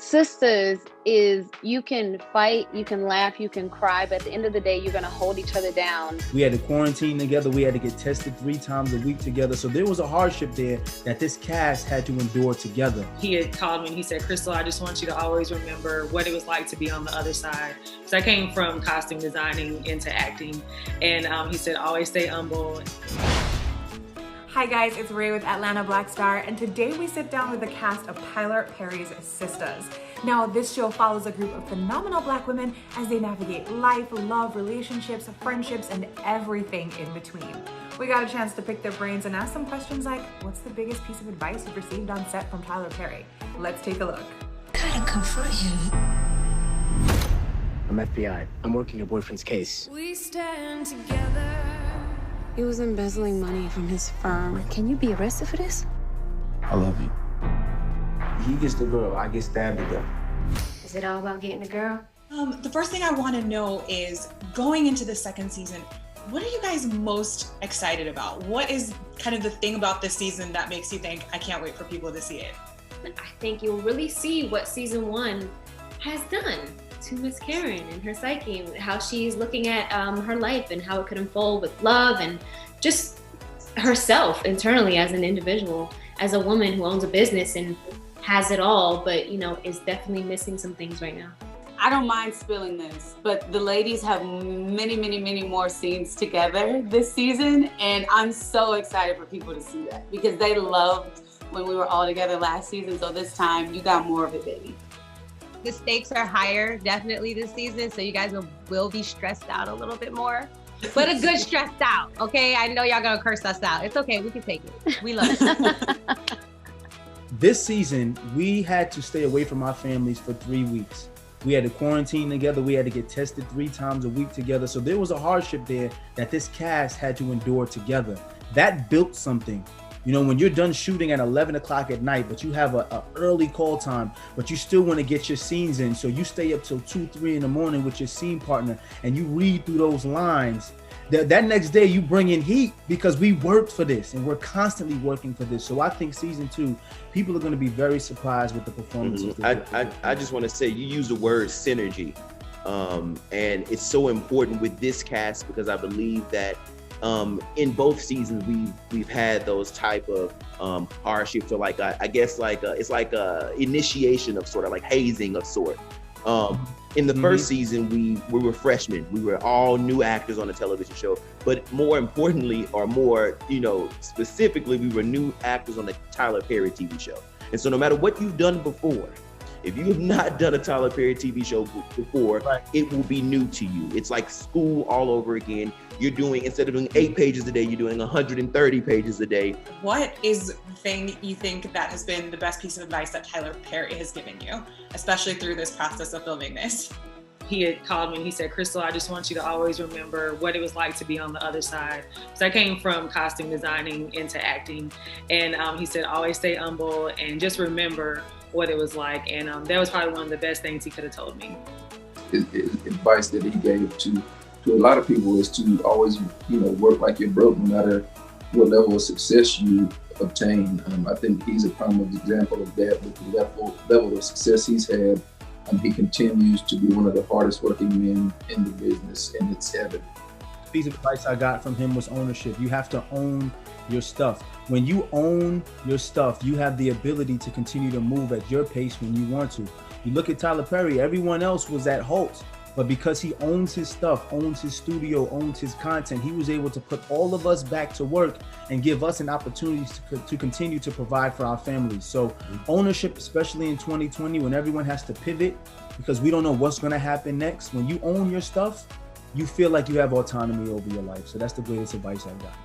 Sisters is you can fight, you can laugh, you can cry, but at the end of the day, you're going to hold each other down. We had to quarantine together. We had to get tested 3 times a week together. So there was a hardship there that this cast had to endure together. He had called me and he said, "Crystal, I just want you to always remember what it was like to be on the other side." So I came from costume designing into acting. And he said, "Always stay humble." Hi guys, it's Ray with Atlanta Black Star, and today we sit down with the cast of Tyler Perry's Sistas. Now, this show follows a group of phenomenal Black women as they navigate life, love, relationships, friendships, and everything in between. We got a chance to pick their brains and ask some questions like, what's the biggest piece of advice you've received on set from Tyler Perry? Let's take a look. Gotta confront him. I'm FBI. I'm working your boyfriend's case. We stand together. He was embezzling money from his firm. Can you be arrested for this? I love you. He gets the girl, I get stabbed to death. Is it all about getting the girl? The first thing I want to know is, going into the second season, what are you guys most excited about? What is kind of the thing about this season that makes you think, I can't wait for people to see it? I think you'll really see what season 1 has done to Miss Karen and her psyche, and how she's looking at her life and how it could unfold with love and just herself internally as an individual, as a woman who owns a business and has it all, but is definitely missing some things right now. I don't mind spilling this, but the ladies have many more scenes together this season, and I'm so excited for people to see that because they loved when we were all together last season, so this time you got more of it, baby. The stakes are higher definitely this season, so you guys will be stressed out a little bit more, but a good stressed out, okay? I know y'all gonna curse us out. It's okay, we can take it. We love it. This season, we had to stay away from our families for 3 weeks. We had to quarantine together. We had to get tested 3 times a week together. So there was a hardship there that this cast had to endure together. That built something. When you're done shooting at 11 o'clock at night, but you have a early call time, but you still want to get your scenes in. So you stay up till 2, 3 in the morning with your scene partner and you read through those lines. That next day you bring in heat because we worked for this and we're constantly working for this. So I think season 2, people are going to be very surprised with the performances. I just want to say, you use the word synergy. And it's so important with this cast because I believe that in both seasons we've had those type of hardships, or it's like a initiation of sort of like hazing of sort. In the first season we were freshmen, we were all new actors on a television show, but more importantly, or more specifically, we were new actors on the Tyler Perry TV show. And so no matter what you've done before, if you have not done a Tyler Perry TV show before, right, it will be new to you. It's like school all over again. You're doing, instead of doing 8 pages a day, you're doing 130 pages a day. What is the thing you think that has been the best piece of advice that Tyler Perry has given you, especially through this process of filming this? He had called me and he said, "Crystal, I just want you to always remember what it was like to be on the other side." So I came from costume designing into acting. And he said, "Always stay humble and just remember what it was like." And that was probably one of the best things he could have told me. His advice that he gave to a lot of people is to always, work like you're broke, no matter what level of success you obtain. I think he's a prime example of that with the level of success he's had. He continues to be one of the hardest working men in the business, and it's evident. The piece of advice I got from him was ownership. You have to own your stuff. When you own your stuff, you have the ability to continue to move at your pace when you want to. You look at Tyler Perry, everyone else was at halt, but because he owns his stuff, owns his studio, owns his content, he was able to put all of us back to work and give us an opportunity to continue to provide for our families. So ownership, especially in 2020, when everyone has to pivot because we don't know what's going to happen next, when you own your stuff, you feel like you have autonomy over your life. So that's the greatest advice I got.